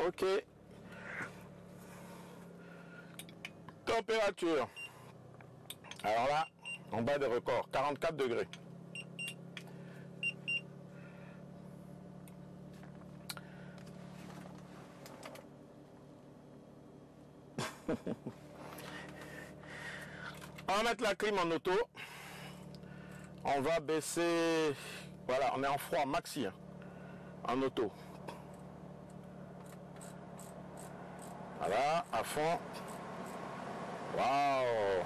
Ok. Température. Alors là, on bat des records, 44 degrés. On va mettre la clim en auto. On va baisser. Voilà, on est en froid maxi, hein, en auto. Voilà, à fond. Waouh!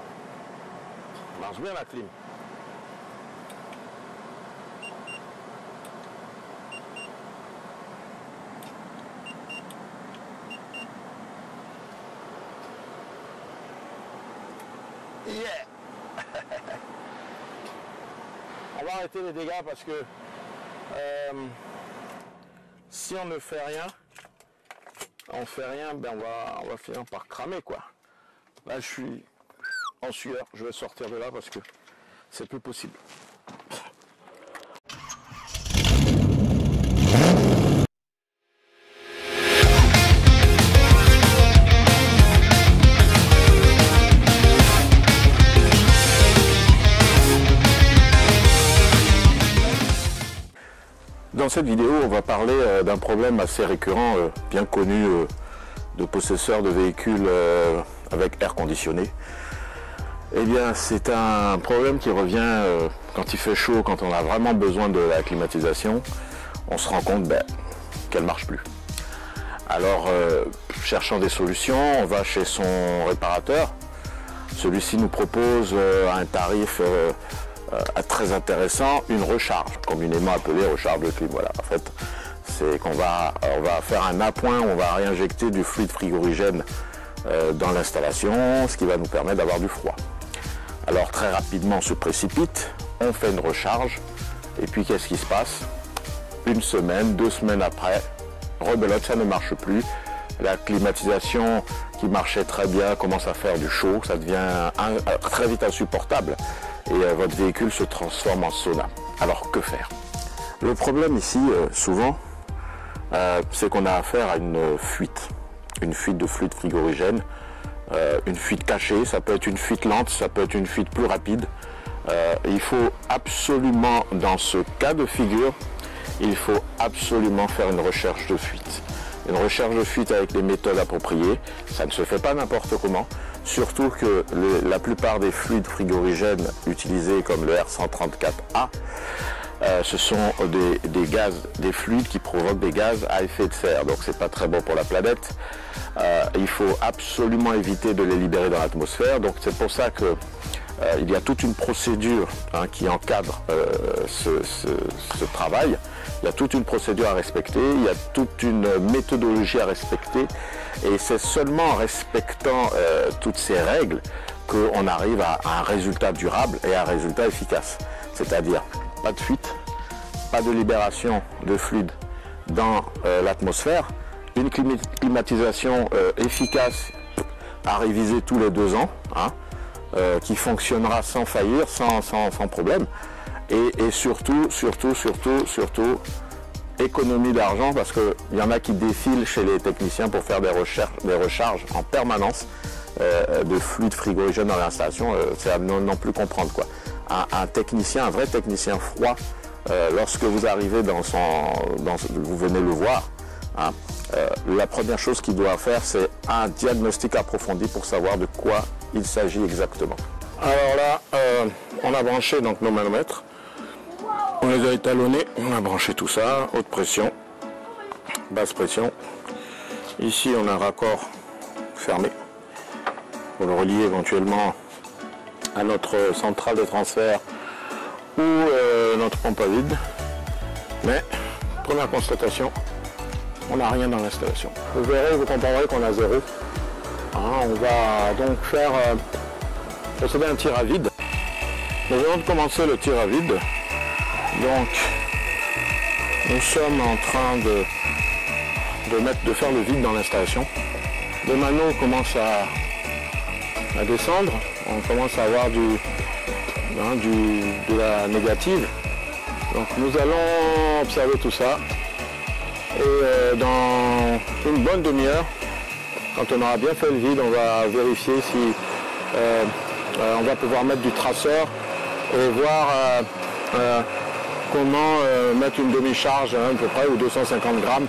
Marche bien la clim. Yeah! On va arrêter les dégâts parce que si on ne fait rien, ben on va finir par cramer quoi. Là je suis en sueur, je vais sortir de là parce que c'est plus possible. Dans cette vidéo, on va parler d'un problème assez récurrent, bien connu de possesseurs de véhicules avec air conditionné. Eh bien, c'est un problème qui revient quand il fait chaud, quand on a vraiment besoin de la climatisation. On se rend compte qu'elle ne marche plus. Alors, cherchant des solutions, on va chez son réparateur. Celui-ci nous propose un tarif très intéressant, une recharge, communément appelée recharge de clim. Voilà, en fait, c'est qu'on va faire un appoint, on va réinjecter du fluide frigorigène dans l'installation, ce qui va nous permettre d'avoir du froid. Alors très rapidement on se précipite, on fait une recharge, et puis qu'est-ce qui se passe? Une semaine, 2 semaines après, rebelote, ça ne marche plus. La climatisation qui marchait très bien commence à faire du chaud, ça devient très vite insupportable. Et votre véhicule se transforme en sauna. Alors que faire? Le problème ici, souvent, c'est qu'on a affaire à une fuite de fluide frigorigène, une fuite cachée, ça peut être une fuite lente, ça peut être une fuite plus rapide. Il faut absolument, dans ce cas de figure, il faut absolument faire une recherche de fuite. Une recherche de fuite avec les méthodes appropriées, ça ne se fait pas n'importe comment. Surtout que la plupart des fluides frigorigènes utilisés comme le R134A, ce sont des fluides qui provoquent des gaz à effet de serre. Donc c'est pas très bon pour la planète. Il faut absolument éviter de les libérer dans l'atmosphère. Donc c'est pour ça que il y a toute une procédure qui encadre ce travail. Il y a toute une procédure à respecter, il y a toute une méthodologie à respecter. Et c'est seulement en respectant toutes ces règles qu'on arrive à un résultat durable et à un résultat efficace. C'est-à-dire pas de fuite, pas de libération de fluide dans l'atmosphère, une climatisation efficace à réviser tous les 2 ans, qui fonctionnera sans faillir, sans problème. Et surtout, économie d'argent, parce qu'il y en a qui défilent chez les techniciens pour faire des recharges en permanence de fluide frigorigène dans l'installation. C'est à non plus comprendre quoi. Un technicien, un vrai technicien froid, lorsque vous arrivez vous venez le voir, la première chose qu'il doit faire, c'est un diagnostic approfondi pour savoir de quoi il s'agit exactement. Alors là, on a branché donc nos manomètres. On les a étalonnés, on a branché tout ça, haute pression, basse pression. Ici on a un raccord fermé pour le relier éventuellement à notre centrale de transfert ou notre pompe à vide. Mais, première constatation, on n'a rien dans l'installation. Vous verrez, vous comprendrez qu'on a 0. On va donc procéder à un tir à vide. Mais avant de commencer le tir à vide, donc, nous sommes en train de faire le vide dans l'installation. Le mano commence à descendre. On commence à avoir de la négative. Donc nous allons observer tout ça Et dans une bonne demi-heure, quand on aura bien fait le vide, on va vérifier si on va pouvoir mettre du traceur et voir comment mettre une demi-charge à peu près ou 250 grammes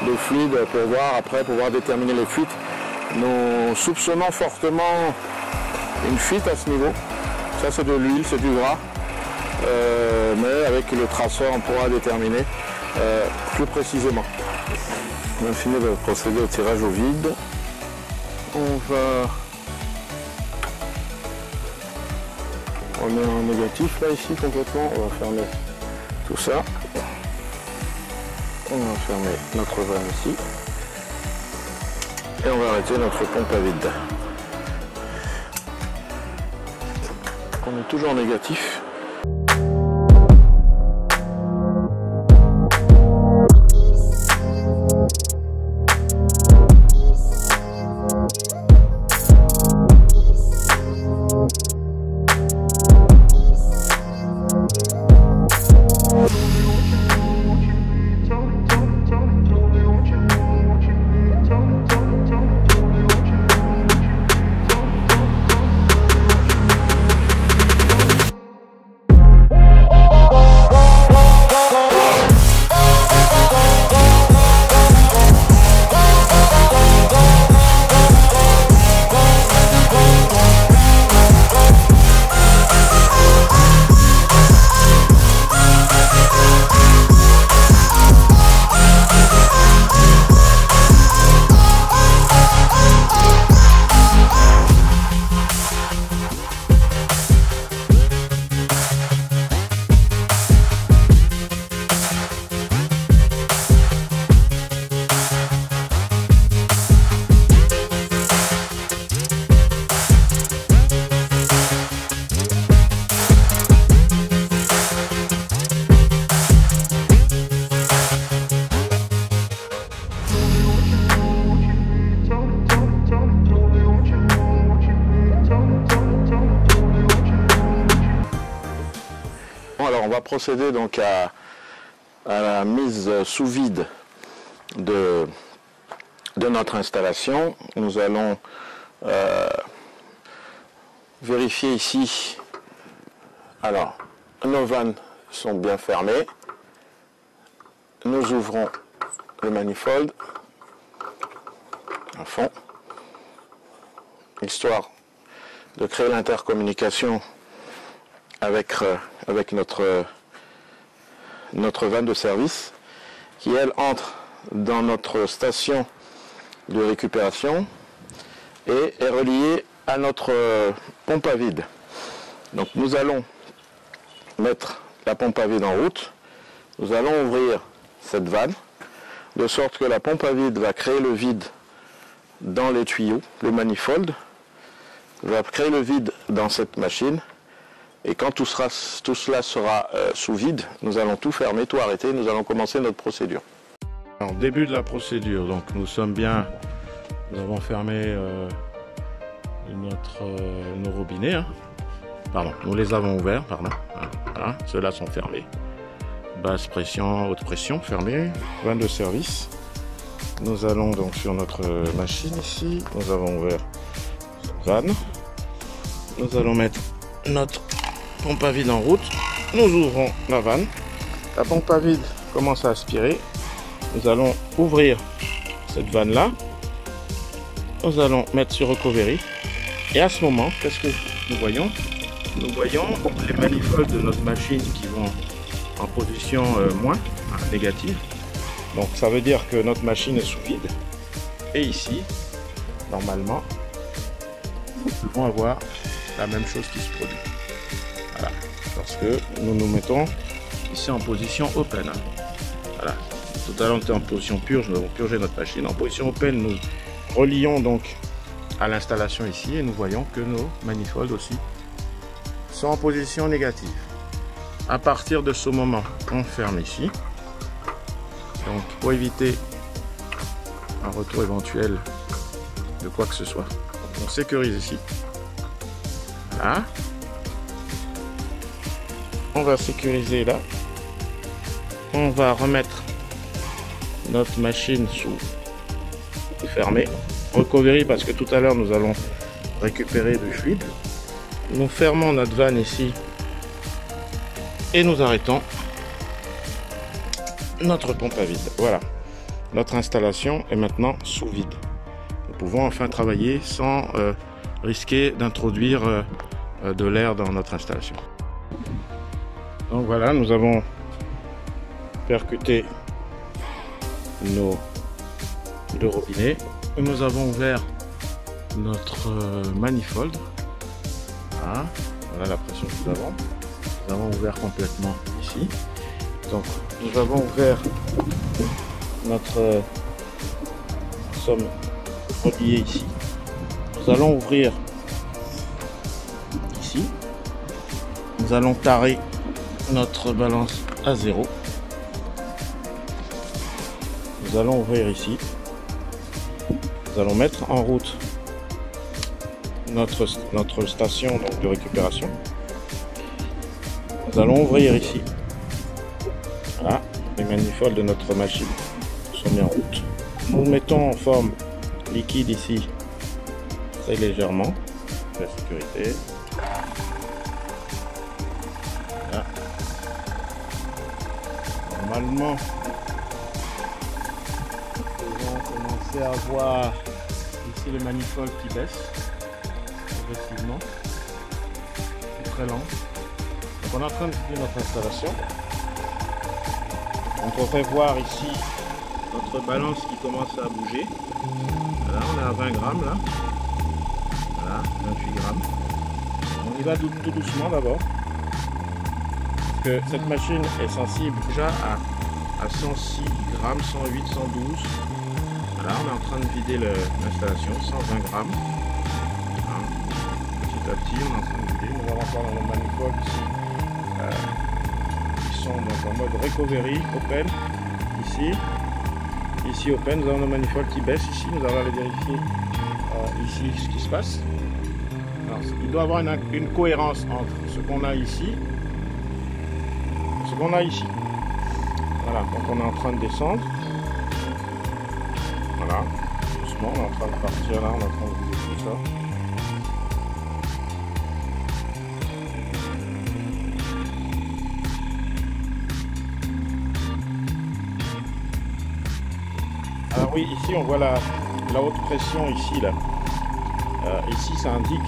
de fluide pour voir après pouvoir déterminer les fuites. Nous soupçonnons fortement une fuite à ce niveau. Ça c'est de l'huile, c'est du gras. Mais avec le traceur on pourra déterminer plus précisément. On a fini de procéder au tirage au vide. On va remettre en négatif là ici complètement. On va fermer tout ça. On va fermer notre vanne ici. Et on va arrêter notre pompe à vide. On est toujours en négatif. Alors on va procéder donc à la mise sous vide de notre installation. Nous allons vérifier ici. Alors nos vannes sont bien fermées. Nous ouvrons le manifold à fond, histoire de créer l'intercommunication avec notre vanne de service qui, elle, entre dans notre station de récupération et est reliée à notre pompe à vide. Donc nous allons mettre la pompe à vide en route, nous allons ouvrir cette vanne de sorte que la pompe à vide va créer le vide dans les tuyaux, le manifold, va créer le vide dans cette machine. Et quand tout cela sera sous vide, nous allons tout fermer, tout arrêter, nous allons commencer notre procédure. Alors, début de la procédure, donc nous avons fermé nos robinets, hein. Pardon, nous les avons ouverts, pardon, voilà, ceux-là sont fermés. Basse pression, haute pression, fermé, vanne de service. Nous allons donc sur notre machine ici, nous avons ouvert vanne. Nous allons mettre notre pompe à vide en route, nous ouvrons la vanne, la pompe à vide commence à aspirer, nous allons ouvrir cette vanne là, nous allons mettre sur recovery et à ce moment, qu'est-ce que nous voyons? Nous voyons les manifolds de notre machine qui vont en position moins, négative, donc ça veut dire que notre machine est sous vide et ici, normalement, nous devons avoir la même chose qui se produit. Voilà, parce que nous nous mettons ici en position open. Voilà, tout à l'heure on était en position purge, nous avons purgé notre machine. En position open, nous relions donc à l'installation ici et nous voyons que nos manifolds aussi sont en position négative. À partir de ce moment, on ferme ici. Donc pour éviter un retour éventuel de quoi que ce soit, on sécurise ici. Voilà. On va sécuriser là. On va remettre notre machine sous fermée. Recovery parce que tout à l'heure nous allons récupérer du fluide. Nous fermons notre vanne ici et nous arrêtons notre pompe à vide. Voilà, notre installation est maintenant sous vide. Nous pouvons enfin travailler sans risquer d'introduire de l'air dans notre installation. Donc voilà, nous avons percuté nos deux robinets. Nous avons ouvert notre manifold. Voilà la pression que nous avons. Nous avons ouvert complètement ici. Donc nous avons ouvert notre... nous sommes reliés ici. Nous allons ouvrir ici. Nous allons tarer notre balance à 0. Nous allons ouvrir ici. Nous allons mettre en route notre station donc, de récupération. Nous allons ouvrir ici. Voilà, les manifolds de notre machine sont mis en route. Nous mettons en forme liquide ici, très légèrement, pour la sécurité. Voilà. Normalement, nous devons commencer à voir ici le manifold qui baisse progressivement. C'est très lent. Donc on est en train de finir notre installation. On pourrait voir ici notre balance qui commence à bouger. Voilà, on est à 20 grammes là. Voilà, 28 grammes. On y va tout doucement d'abord. Parce que cette machine est sensible déjà à 106 grammes, 108, 112. Voilà, on est en train de vider l'installation, 120 grammes. Voilà. Petit à petit, on est en train de vider. Nous avons encore nos manifolds ici. Qui sont donc en mode recovery, open. Ici open, nous avons nos manifolds qui baissent ici. Nous allons aller vérifier ici ce qui se passe. Alors, il doit y avoir une cohérence entre ce qu'on a ici et ce qu'on a ici. Voilà, donc on est en train de descendre. Voilà, doucement, on est en train de partir là, on est en train de vider tout ça. Alors oui, ici on voit la haute pression ici là. Ici ça indique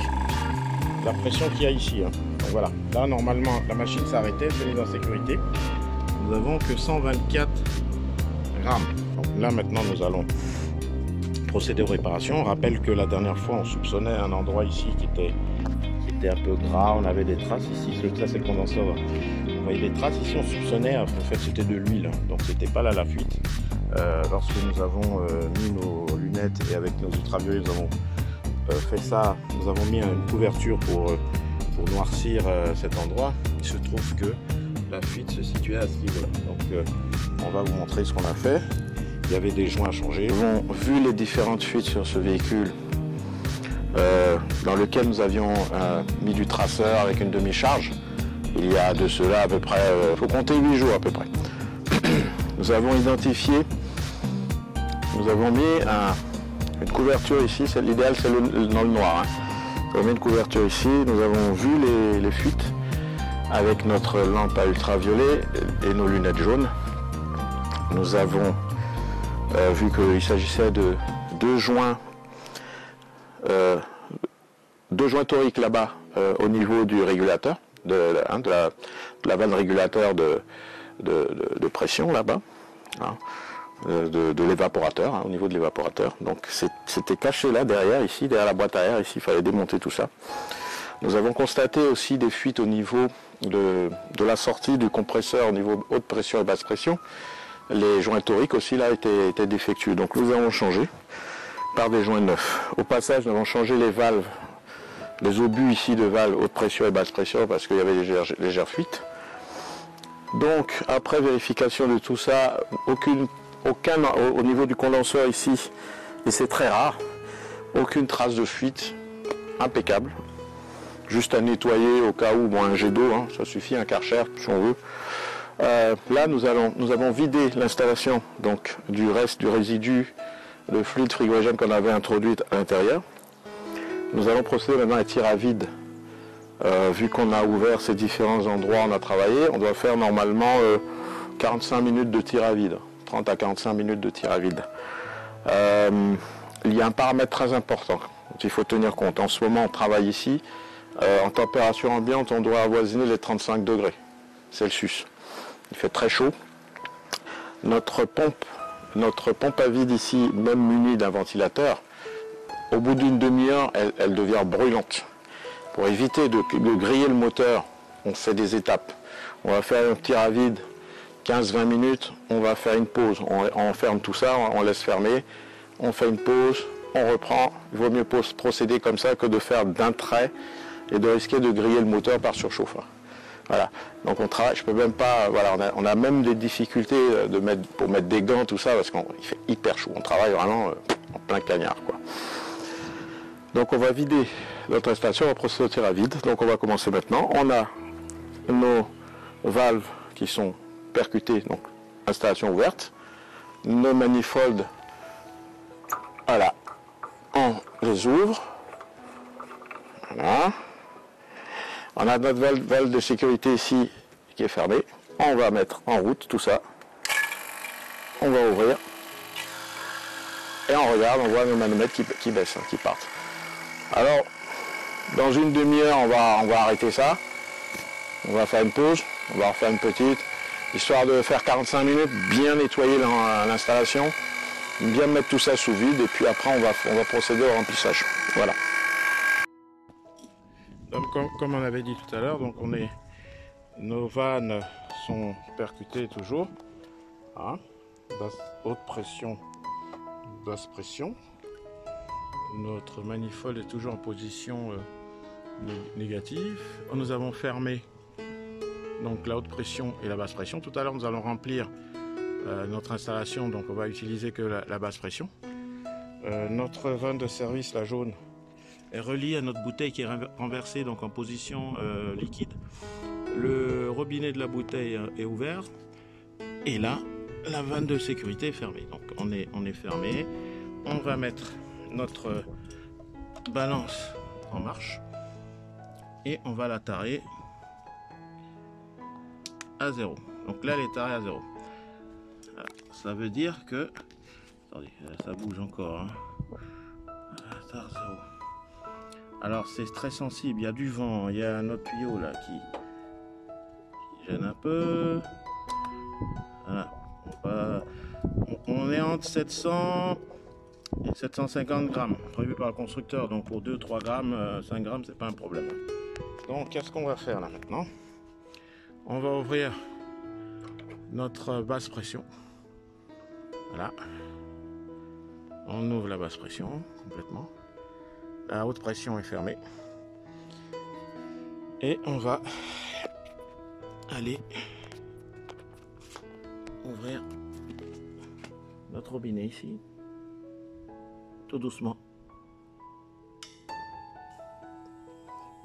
la pression qu'il y a ici. Hein. Donc voilà, là normalement la machine s'est arrêtée, elle est mise en sécurité. Nous avons que 124 grammes. Donc là maintenant nous allons procéder aux réparations. On rappelle que la dernière fois on soupçonnait un endroit ici qui était un peu gras, on avait des traces ici, ça c'est le condenseur. On voyait des traces ici, on soupçonnait, en fait c'était de l'huile, donc c'était pas là la fuite. Lorsque nous avons mis nos lunettes et avec nos ultraviolets nous avons fait ça, nous avons mis une couverture pour noircir cet endroit. Il se trouve que la fuite se situait à ce niveau-là. Donc on va vous montrer ce qu'on a fait. Il y avait des joints à changer. Nous avons vu les différentes fuites sur ce véhicule dans lequel nous avions mis du traceur avec une demi-charge. Il y a de cela à peu près, il faut compter 8 jours à peu près. Nous avons identifié, nous avons mis une couverture ici, l'idéal c'est dans le noir. Hein. Nous avons mis une couverture ici, nous avons vu les fuites avec notre lampe à ultraviolet et nos lunettes jaunes. Nous avons vu qu'il s'agissait de deux joints toriques là-bas au niveau du régulateur, de la vanne régulateur de pression là-bas, hein, de l'évaporateur, hein, au niveau de l'évaporateur. Donc c'était caché là derrière, ici, derrière la boîte à air, ici il fallait démonter tout ça. Nous avons constaté aussi des fuites au niveau de la sortie du compresseur au niveau haute pression et basse pression. Les joints toriques aussi là étaient défectueux. Donc nous avons changé par des joints neufs. Au passage, nous avons changé les valves, les obus ici de valves haute pression et basse pression parce qu'il y avait des légères fuites. Donc après vérification de tout ça, aucun au niveau du condenseur ici, et c'est très rare, aucune trace de fuite, impeccable. Juste à nettoyer au cas où, bon, un jet d'eau, hein, ça suffit, un Karcher si on veut. Là, nous avons vidé l'installation donc du reste du résidu de fluide frigorigène qu'on avait introduit à l'intérieur. Nous allons procéder maintenant à un tir à vide. Vu qu'on a ouvert ces différents endroits, on a travaillé, on doit faire normalement 45 minutes de tir à vide, 30 à 45 minutes de tir à vide. Il y a un paramètre très important qu'il faut tenir compte. En ce moment, on travaille ici. En température ambiante, on doit avoisiner les 35 degrés Celsius. Il fait très chaud. Notre pompe à vide ici, même munie d'un ventilateur, au bout d'une demi-heure, elle devient brûlante. Pour éviter de griller le moteur, on fait des étapes. On va faire un tir à vide 15-20 minutes, on va faire une pause. On ferme tout ça, on laisse fermer, on fait une pause, on reprend. Il vaut mieux procéder comme ça que de faire d'un trait et de risquer de griller le moteur par surchauffage. Voilà. Donc on travaille, je peux même pas, voilà, on a même des difficultés pour mettre des gants, tout ça, parce qu'il fait hyper chaud. On travaille vraiment en plein cagnard, quoi. Donc on va vider notre installation, on va procéder au tir à vide. Donc on va commencer maintenant. On a nos valves qui sont percutées, donc installation ouverte. Nos manifolds, voilà, on les ouvre. Voilà. On a notre valve de sécurité ici qui est fermée. On va mettre en route tout ça. On va ouvrir. Et on regarde, on voit nos manomètres qui baissent, qui partent. Alors, dans une demi-heure, on va arrêter ça. On va faire une pause. On va refaire une petite. Histoire de faire 45 minutes, bien nettoyer l'installation, bien mettre tout ça sous vide. Et puis après, on va procéder au remplissage. Voilà. Donc, comme on avait dit tout à l'heure, donc nos vannes sont percutées toujours. Hein, haute pression, basse pression. Notre manifold est toujours en position négative. Nous avons fermé donc la haute pression et la basse pression. Tout à l'heure, nous allons remplir notre installation, donc on va utiliser que la basse pression. Notre vanne de service, la jaune, est reliée à notre bouteille qui est renversée donc en position liquide. Le robinet de la bouteille est ouvert et là, la vanne de sécurité est fermée. Donc on est fermé. On va mettre notre balance en marche et on va la tarer à 0. Donc là, elle est tarée à 0. Voilà. Ça veut dire que... Attendez, ça bouge encore. Hein. Tare 0. Alors, c'est très sensible. Il y a du vent. Il y a notre tuyau là qui gêne un peu. Voilà. On est entre 700... et 750 grammes prévu par le constructeur, donc pour 2-3 grammes, 5 grammes, c'est pas un problème. Donc qu'est-ce qu'on va faire là maintenant? On va ouvrir notre basse pression. Voilà. On ouvre la basse pression complètement. La haute pression est fermée. Et on va aller ouvrir notre robinet ici. Tout doucement.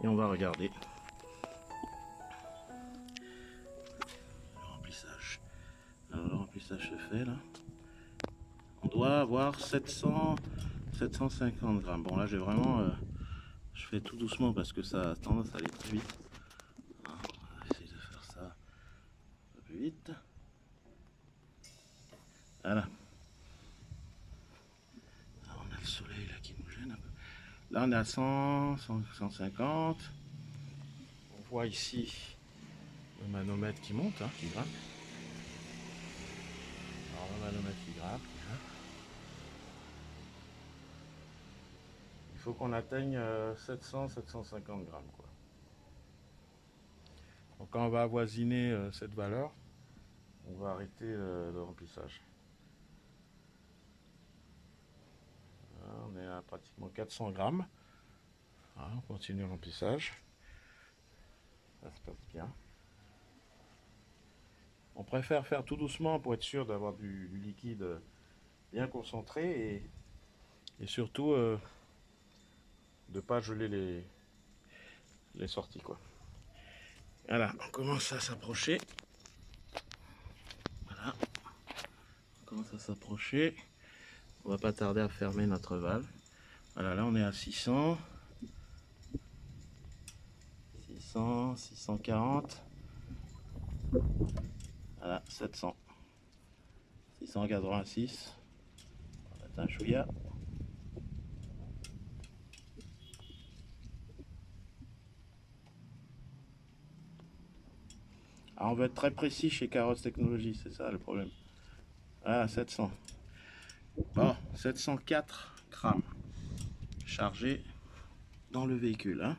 Et on va regarder le remplissage. Alors le remplissage se fait là. On doit avoir 750 grammes. Bon là j'ai vraiment... je fais tout doucement parce que ça a tendance à aller très vite. On va essayer de faire ça un peu plus vite. Voilà. Le soleil là qui nous gêne un peu. Là on est à 100, 150. On voit ici le manomètre qui monte, hein, qui grimpe. Alors le manomètre qui grimpe. Il faut qu'on atteigne 700-750 grammes, quoi. Donc quand on va avoisiner cette valeur, on va arrêter le remplissage. On est à pratiquement 400 grammes. Voilà, on continue le remplissage. Ça se passe bien. On préfère faire tout doucement pour être sûr d'avoir du liquide bien concentré et surtout de ne pas geler les sorties, quoi. Voilà, on commence à s'approcher. commence à s'approcher. On va pas tarder à fermer notre valve. Voilà, là on est à 600, 640, voilà, 700, 686, on va mettre un chouïa. Alors on veut être très précis chez Caros Technologies, c'est ça le problème. Voilà, 700. Bon, 704 grammes chargés dans le véhicule, hein.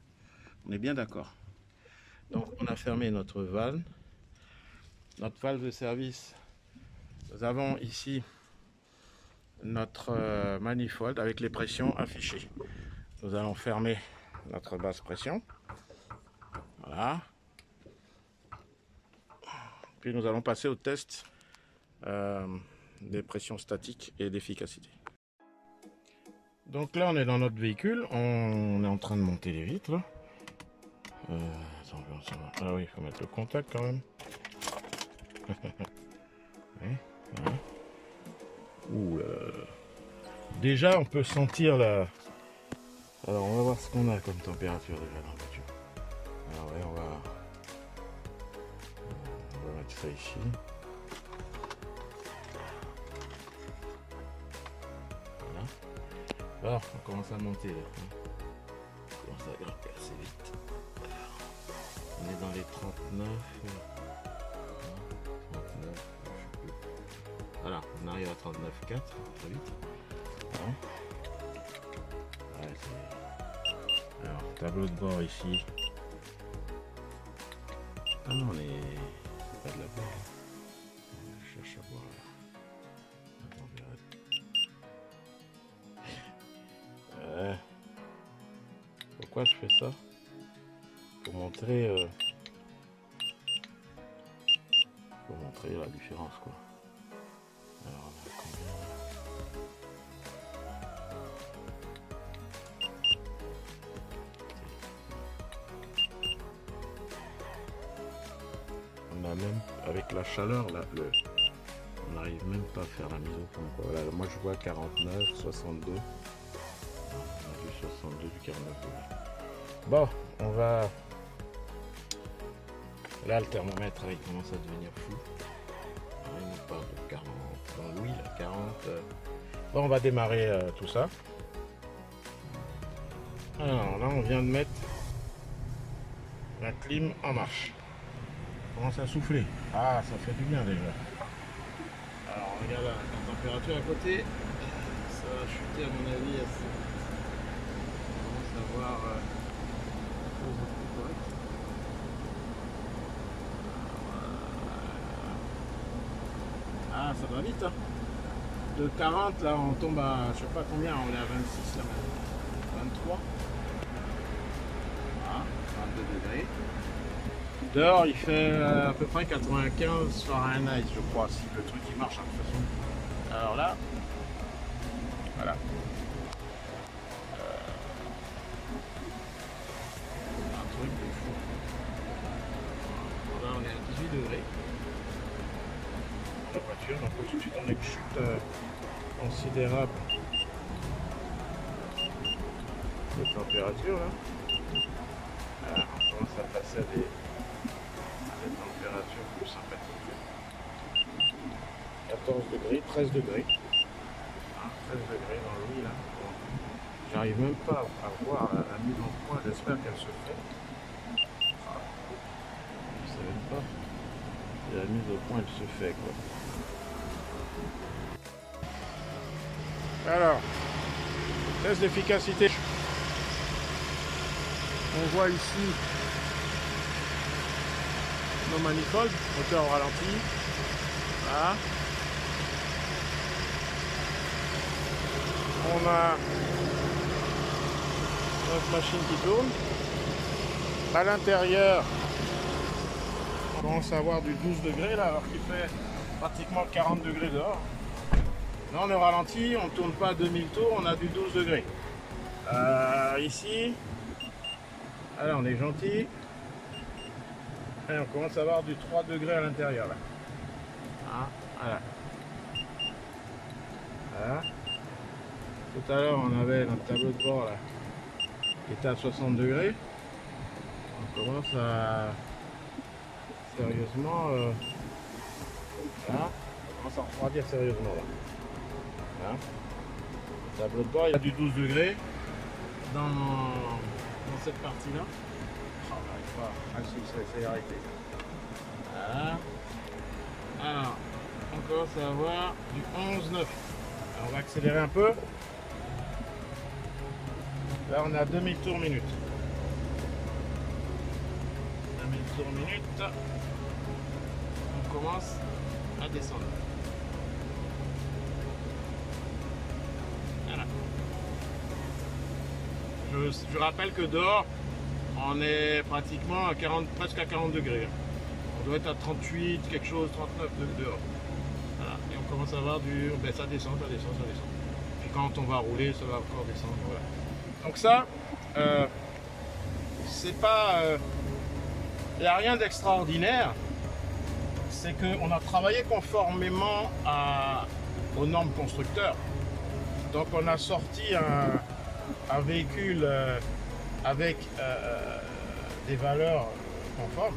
On est bien d'accord. Donc on a fermé notre valve de service. Nous avons ici notre manifold avec les pressions affichées. Nous allons fermer notre basse pression. Voilà. Puis nous allons passer au test des pressions statiques et d'efficacité. Donc là on est dans notre véhicule, on est en train de monter les vitres là. Ah oui, il faut mettre le contact quand même. Ouais, voilà. Ouh là là. Déjà on peut sentir la... Alors on va voir ce qu'on a comme température déjà dans la voiture. Alors ouais, on va mettre ça ici. Voilà. Alors on commence à monter là. On commence à grimper assez vite. On est dans les 39. 39, je sais plus. Voilà, on arrive à 39,4 très vite. Voilà. Ouais, alors, tableau de bord ici. Ah non, on est pas de la bord. Je cherche à voir là. Pourquoi je fais ça? Pour montrer la différence quoi. Alors on a combien? On a même avec la chaleur là, on n'arrive même pas à faire la mise au point quoi. Voilà, moi je vois 49, 62. On a du 62, du 49 degrés. Bon, on va... Là, le thermomètre, il commence à devenir fou. Il nous parle de 40. Dans Louis, là, 40. Bon, on va démarrer tout ça. Alors là, on vient de mettre la clim en marche. On commence à souffler. Ah, ça fait du bien déjà. Alors, on regarde la température à côté. Ça va chuter, à mon avis, assez. On commence à voir... Ah, ça va vite, hein. De 40, là, on tombe à, je sais pas combien, on est à 26, là, maintenant. 23. Voilà, 22 degrés. Dehors, il fait à peu près 95 Fahrenheit, je crois, si le truc il marche, hein, de toute façon. Alors là, voilà. Un truc de fou. Là, on est à 18 degrés. La voiture, donc tout de suite on a une chute considérable de température là. Voilà, on commence à passer à des températures plus sympathiques. 14 degrés, 13 degrés. 13 degrés dans le lit là. Bon, j'arrive même pas à voir la mise en point, j'espère qu'elle se fait. Je sais même pas. La mise au point elle se fait quoi. Alors, test d'efficacité. On voit ici nos manifolds, moteur au ralenti. Voilà. On a notre machine qui tourne. À l'intérieur, on commence à avoir du 12 degrés là, alors qu'il fait pratiquement 40 degrés dehors. Là on est au ralenti, on ne tourne pas à 2000 tours, on a du 12 degrés. Ici, alors on est gentil. Et on commence à avoir du 3 degrés à l'intérieur là. Ah, voilà. Voilà. Tout à l'heure, on avait notre tableau de bord là, qui était à 60 degrés. On commence à sérieusement, voilà, on commence à refroidir sérieusement là. Voilà. Le tableau de bord, il y a du 12 degrés dans cette partie-là. Oh, on n'arrive pas. Ah si, c'est arrêté. Voilà. Alors, on commence à avoir du 11,9. Alors, on va accélérer un peu. Là, on a 2000 tours minute. 2000 tours minute. On commence à descendre. Voilà. Je rappelle que dehors, on est pratiquement à 40, presque à 40 degrés. On doit être à 38, quelque chose, 39 dehors. Voilà. Et on commence à avoir du... Ben, ça descend, ça descend, ça descend. Puis quand on va rouler, ça va encore descendre. Voilà. Donc ça, c'est pas... il n'y a rien d'extraordinaire. C'est qu'on a travaillé conformément aux normes constructeurs. Donc on a sorti un véhicule avec des valeurs conformes.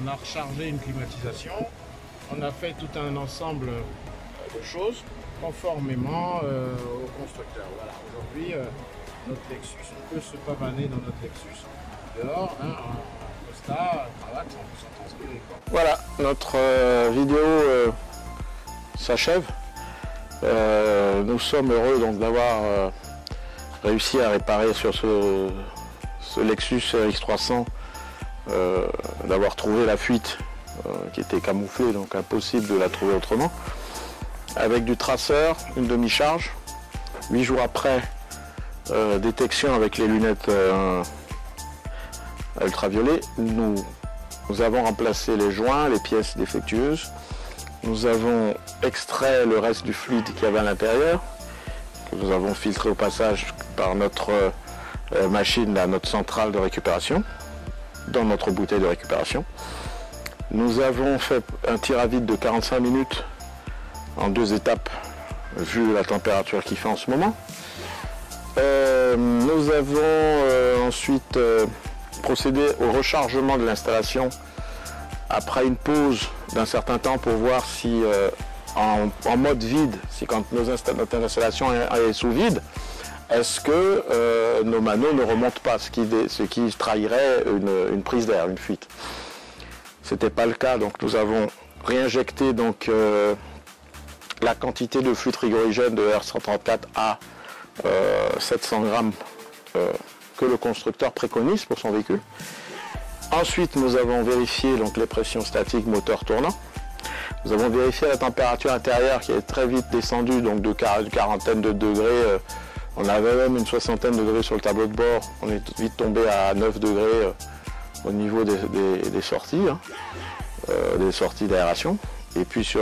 On a rechargé une climatisation. On a fait tout un ensemble de choses conformément aux constructeurs. Voilà. Aujourd'hui, notre Lexus, on peut se pavaner dans notre Lexus dehors, hein, en costard, cravate, sans transpirer. Voilà, notre vidéo s'achève. Nous sommes heureux donc d'avoir réussi à réparer sur ce Lexus RX300, d'avoir trouvé la fuite qui était camouflée, donc impossible de la trouver autrement. Avec du traceur, une demi-charge, 8 jours après, détection avec les lunettes ultraviolet, nous avons remplacé les joints, les pièces défectueuses. Nous avons extrait le reste du fluide qu'il y avait à l'intérieur, que nous avons filtré au passage par notre machine, notre centrale de récupération, dans notre bouteille de récupération. Nous avons fait un tir à vide de 45 minutes en 2 étapes, vu la température qu'il fait en ce moment. Nous avons ensuite procédé au rechargement de l'installation après une pause d'un certain temps pour voir si en mode vide, si quand notre installation est sous vide, est-ce que nos manos ne remontent pas, ce qui trahirait une prise d'air, une fuite. C'était pas le cas, donc nous avons réinjecté donc la quantité de fluide frigorigène de R134 à 700 grammes que le constructeur préconise pour son véhicule. Ensuite, nous avons vérifié donc, les pressions statiques moteur tournant. Nous avons vérifié la température intérieure qui est très vite descendue, donc de quarantaine de degrés. On avait même une soixantaine de degrés sur le tableau de bord. On est vite tombé à 9 degrés au niveau des sorties, hein, des sorties d'aération. Et puis sur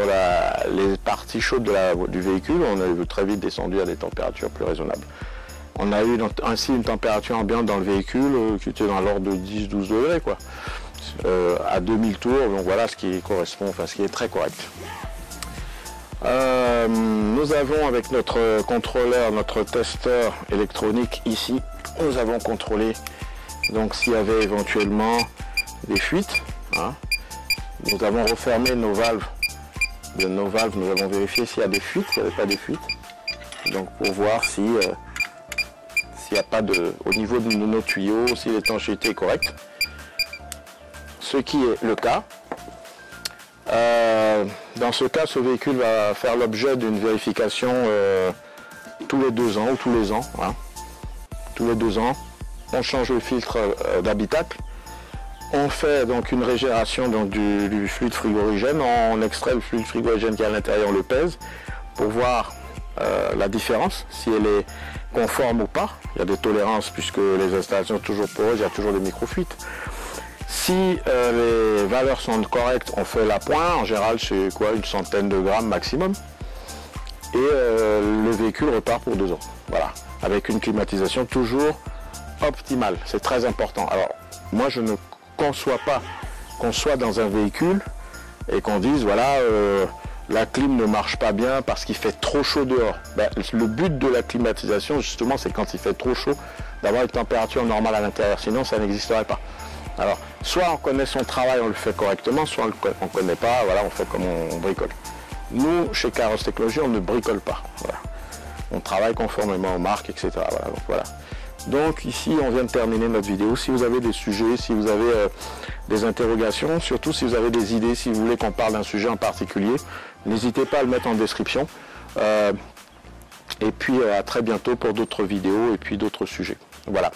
les parties chaudes du véhicule, on est très vite descendu à des températures plus raisonnables. On a eu ainsi une température ambiante dans le véhicule qui était dans l'ordre de 10-12 degrés, quoi, à 2000 tours, donc voilà ce qui correspond, enfin ce qui est très correct. Nous avons avec notre contrôleur, notre testeur électronique ici, nous avons contrôlé donc s'il y avait éventuellement des fuites, hein. Nous avons refermé nos valves. Nous avons vérifié s'il y a des fuites, s'il n'y avait pas de fuites. Donc pour voir si s'il n'y a pas au niveau de nos tuyaux, si l'étanchéité est correcte. Ce qui est le cas. Dans ce cas, ce véhicule va faire l'objet d'une vérification tous les 2 ans ou tous les ans. Hein. Tous les 2 ans, on change le filtre d'habitacle. On fait donc une régénération donc, du fluide frigorigène. On extrait le fluide frigorigène qui est à l'intérieur, on le pèse pour voir la différence, si elle est conforme ou pas. Il y a des tolérances puisque les installations sont toujours poreuses, il y a toujours des micro-fuites. Si les valeurs sont correctes, on fait l'appoint. En général, c'est quoi, une centaine de grammes maximum. Et le véhicule repart pour 2 ans. Voilà, avec une climatisation toujours optimale. C'est très important. Alors, moi, je ne conçois pas qu'on soit dans un véhicule et qu'on dise, voilà, la clim ne marche pas bien parce qu'il fait trop chaud dehors. Ben, le but de la climatisation, justement, c'est quand il fait trop chaud, d'avoir une température normale à l'intérieur, sinon ça n'existerait pas. Alors, soit on connaît son travail, on le fait correctement, soit on ne connaît pas, voilà, on fait comme on bricole. Nous, chez Carrosse Technologies, on ne bricole pas. Voilà. On travaille conformément aux marques, etc. Voilà, donc, voilà. Donc ici, on vient de terminer notre vidéo. Si vous avez des sujets, si vous avez des interrogations, surtout si vous avez des idées, si vous voulez qu'on parle d'un sujet en particulier, n'hésitez pas à le mettre en description. Et puis à très bientôt pour d'autres vidéos et puis d'autres sujets. Voilà.